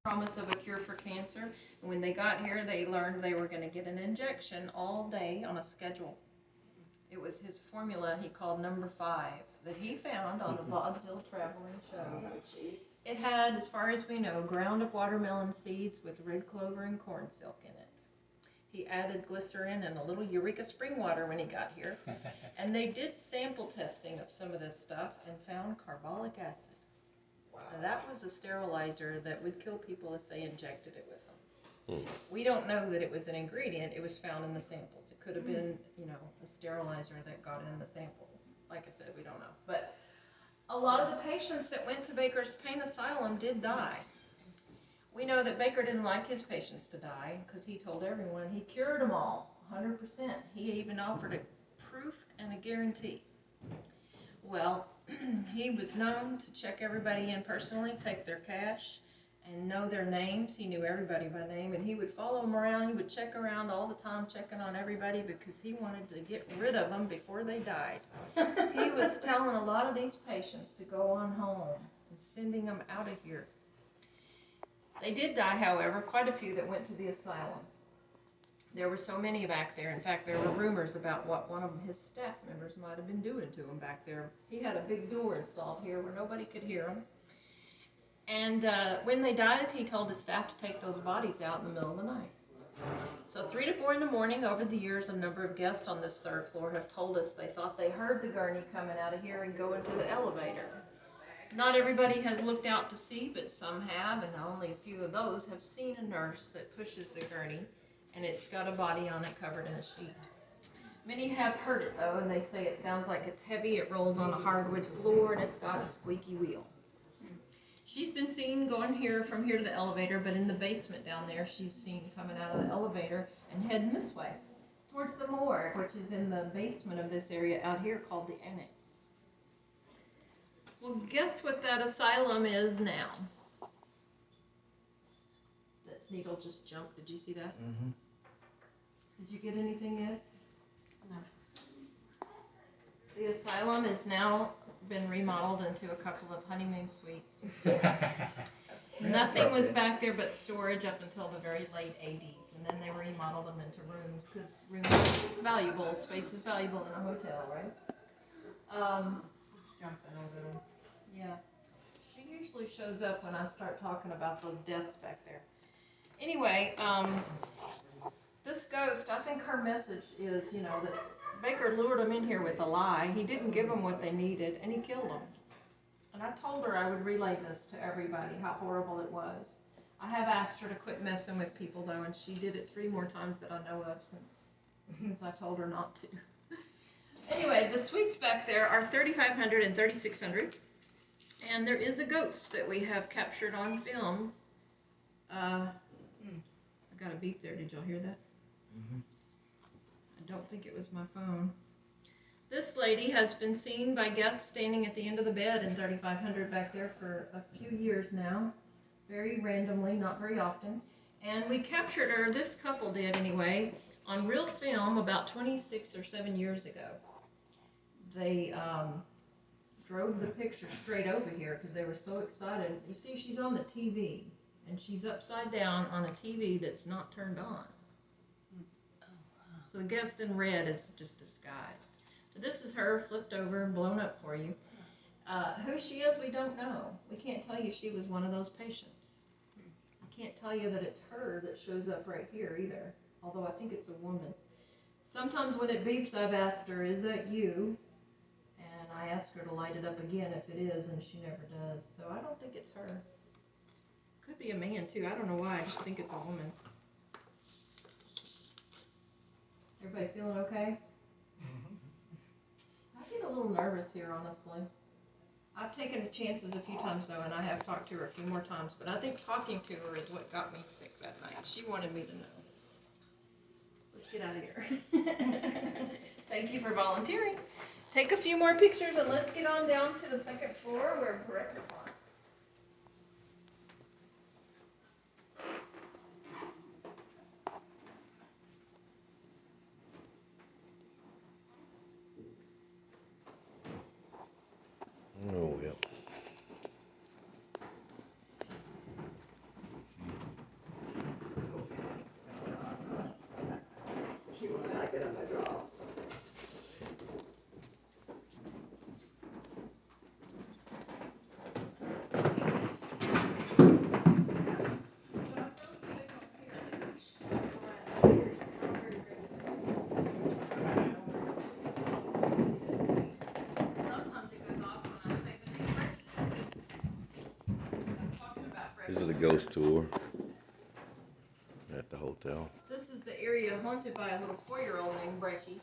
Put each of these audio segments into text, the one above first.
promise of a cure for cancer. And when they got here, they learned they were going to get an injection all day on a schedule. It was his formula he called number 5 that he found on a vaudeville traveling show. Oh, jeez. It had, as far as we know, ground up watermelon seeds with red clover and corn silk in it. He added glycerin and a little Eureka spring water when he got here. And they did sample testing of some of this stuff and found carbolic acid. Wow. Now, that was a sterilizer that would kill people if they injected it with them. We don't know that it was an ingredient. It was found in the samples. It could have been, a sterilizer that got in the sample. Like I said, we don't know. But a lot of the patients that went to Baker's Pain Asylum did die. We know that Baker didn't like his patients to die because he told everyone he cured them all, 100%. He even offered a proof and a guarantee. Well, he was known to check everybody in personally, take their cash, and know their names. He knew everybody by name, and he would follow them around. He would check around all the time, checking on everybody because he wanted to get rid of them before they died. He was telling a lot of these patients to go on home and sending them out of here. They did die, however, quite a few that went to the asylum. There were so many back there. In fact, there were rumors about what one of his staff members might have been doing to him back there. He had a big door installed here where nobody could hear him. And when they died, he told his staff to take those bodies out in the middle of the night. So 3 to 4 in the morning, over the years, a number of guests on this 3rd floor have told us they thought they heard the gurney coming out of here and go into the elevator. Not everybody has looked out to see, but some have, and only a few of those have seen a nurse that pushes the gurney, and it's got a body on it covered in a sheet. Many have heard it, though, and they say it sounds like it's heavy, it rolls on a hardwood floor, and it's got a squeaky wheel. She's been seen going from here to the elevator, but in the basement down there, she's seen coming out of the elevator and heading this way, towards the morgue, which is in the basement of this area out here called the Annex. Well, guess what that asylum is now? That needle just jumped. Did you see that? Mm-hmm. Did you get anything yet? No. The asylum has now been remodeled into a couple of honeymoon suites. Nothing was back there but storage up until the very late 80s, and then they remodeled them into rooms because rooms are valuable. Space is valuable in a hotel, right? Jumping a little. Yeah. She usually shows up when I start talking about those deaths back there. Anyway, this ghost, I think her message is, that Baker lured them in here with a lie. He didn't give them what they needed, and he killed them. And I told her I would relay this to everybody, how horrible it was. I have asked her to quit messing with people, though, and she did it 3 more times that I know of since I told her not to. Anyway, the suites back there are 3,500 and 3,600, and there is a ghost that we have captured on film. I got a beep there. Did y'all hear that? Mm-hmm. I don't think it was my phone. This lady has been seen by guests standing at the end of the bed in 3,500 back there for a few years now. Very randomly, not very often. And we captured her, this couple did anyway, on real film about 26 or 7 years ago. They drove the picture straight over here because they were so excited. You see, she's on the TV, and she's upside down on a TV that's not turned on. So the guest in red is just disguised. So this is her flipped over and blown up for you. Who she is, we don't know. We can't tell you she was one of those patients. I can't tell you that it's her that shows up right here either, although I think it's a woman. Sometimes when it beeps, I've asked her, is that you? And I ask her to light it up again if it is, and she never does. So I don't think it's her. Could be a man too. I don't know why. I just think it's a woman. Everybody feeling okay? I get a little nervous here, honestly. I've taken chances a few times, though, and I have talked to her a few more times, but I think talking to her is what got me sick that night. She wanted me to know. Let's get out of here. Thank you for volunteering. Take a few more pictures, and let's get on down to the 2nd floor where Brett wants. Oh, yep. cute when I get on my draw. This is a ghost tour at the hotel. This is the area haunted by a little 4-year-old named Brecky,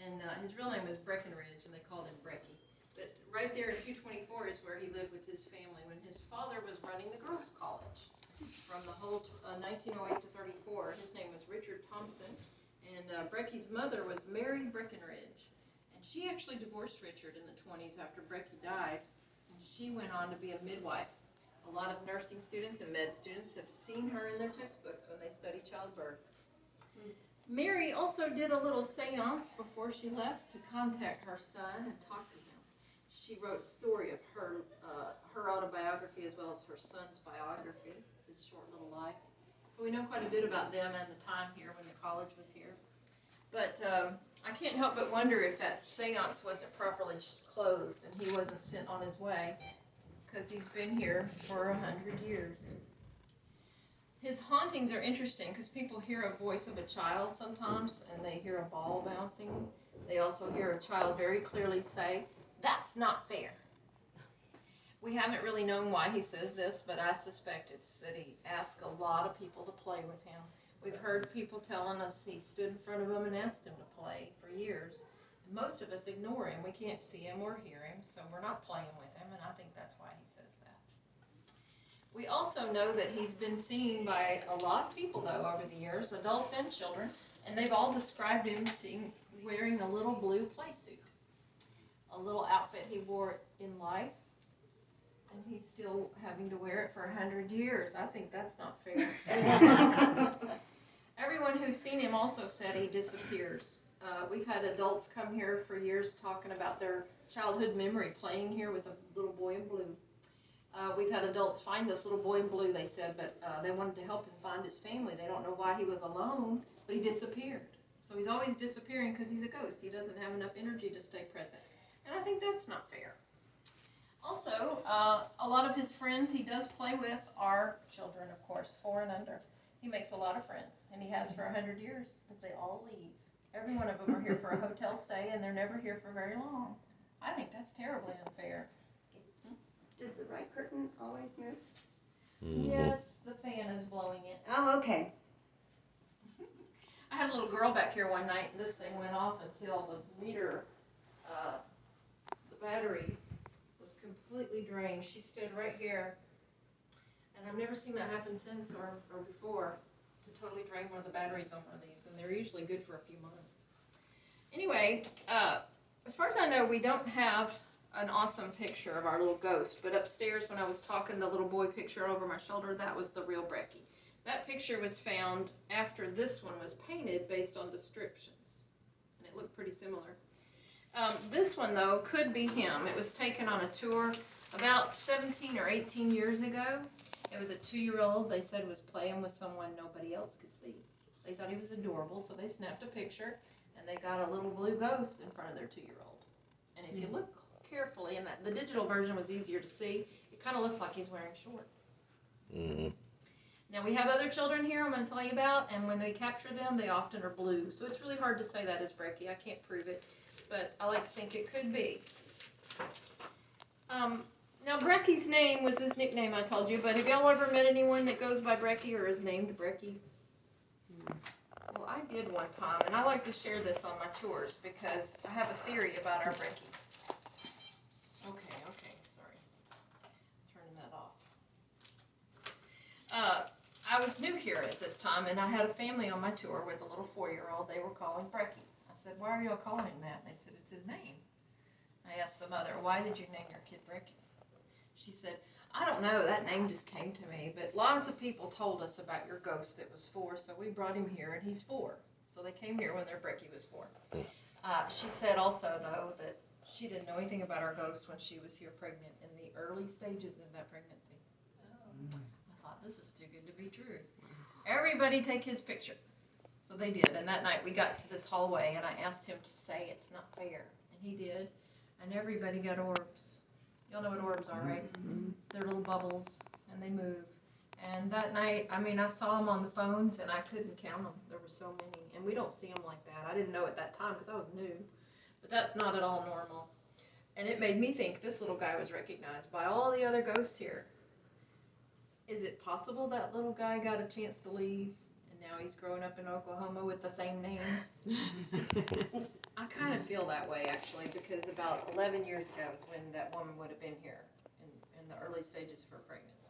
and his real name was Breckenridge, and they called him Brecky. But right there at 224 is where he lived with his family when his father was running the girls' college. From the whole 1908 to 34, his name was Richard Thompson, and Brecky's mother was Mary Breckenridge. And she actually divorced Richard in the 20s after Brecky died, and she went on to be a midwife. A lot of nursing students and med students have seen her in their textbooks when they study childbirth. Mary also did a little seance before she left to contact her son and talk to him. She wrote a story of her autobiography as well as her son's biography, his short little life. So we know quite a bit about them and the time here when the college was here. But I can't help but wonder if that seance wasn't properly closed and he wasn't sent on his way, because he's been here for 100 years. His hauntings are interesting because people hear a voice of a child sometimes, and they hear a ball bouncing. They also hear a child very clearly say, "That's not fair." We haven't really known why he says this, but I suspect it's that he asks a lot of people to play with him. We've heard people telling us he stood in front of them and asked him to play for years. Most of us ignore him. We can't see him or hear him, so we're not playing with him, and I think that's why he says that. We also know that he's been seen by a lot of people, though, over the years, adults and children, and they've all described him wearing a little blue play suit, a little outfit he wore in life, and he's still having to wear it for 100 years. I think that's not fair. Everyone who's seen him also said he disappears. We've had adults come here for years talking about their childhood memory playing here with a little boy in blue. We've had adults find this little boy in blue, they said, but they wanted to help him find his family. They don't know why he was alone, but he disappeared. So he's always disappearing because he's a ghost. He doesn't have enough energy to stay present. And I think that's not fair. Also, a lot of his friends he does play with are children, of course, 4 and under. He makes a lot of friends, and he has for 100 years, but they all leave. Every one of them are here for a hotel stay, and they're never here for very long. I think that's terribly unfair. Does the right curtain always move? Mm-hmm. Yes, the fan is blowing it. Oh, okay. I had a little girl back here one night, and this thing went off until the meter, the battery was completely drained. She stood right here, and I've never seen that happen since or before, to totally drain one of the batteries on one of these, and they're usually good for a few months. Anyway, as far as I know, we don't have an awesome picture of our little ghost, but upstairs when I was talking, the little boy picture over my shoulder, that was the real Brecky. That picture was found after this one was painted based on descriptions, and it looked pretty similar. This one, though, could be him. It was taken on a tour about 17 or 18 years ago. It was a 2-year-old, they said, was playing with someone nobody else could see. They thought he was adorable, so they snapped a picture, and they got a little blue ghost in front of their 2-year-old. And if you look carefully, and the digital version was easier to see, it kind of looks like he's wearing shorts. Mm-hmm. Now, we have other children here I'm going to tell you about, and when they capture them, they often are blue. So it's really hard to say that is Brecky. I can't prove it, but I like to think it could be. Now, Brecky's name was his nickname, I told you, but have y'all ever met anyone that goes by Brecky or is named Brecky? Well, I did one time, and I like to share this on my tours because I have a theory about our Brecky. Okay, sorry. Turning that off. I was new here at this time, and I had a family on my tour with a little 4-year-old. They were calling Brecky. I said, "Why are y'all calling him that?" And they said, "It's his name." I asked the mother, "Why did you name your kid Brecky?" She said, "I don't know, that name just came to me, but lots of people told us about your ghost that was 4, so we brought him here, and he's 4. So they came here when their Brecky was 4. She said also, though, that she didn't know anything about our ghost when she was here pregnant in the early stages of that pregnancy. I thought, this is too good to be true. Everybody take his picture. So they did, and that night we got to this hallway, and I asked him to say it's not fair, and he did, and everybody got orbs. Y'all know what orbs are, right? They're little bubbles, and they move. And that night, I mean, I saw them on the phones, and I couldn't count them. There were so many, and we don't see them like that. I didn't know at that time because I was new, but that's not at all normal. And it made me think this little guy was recognized by all the other ghosts here. Is it possible that little guy got a chance to leave, and now he's growing up in Oklahoma with the same name? I kind of feel that way, actually, because about 11 years ago is when that woman would have been here in the early stages of her pregnancy.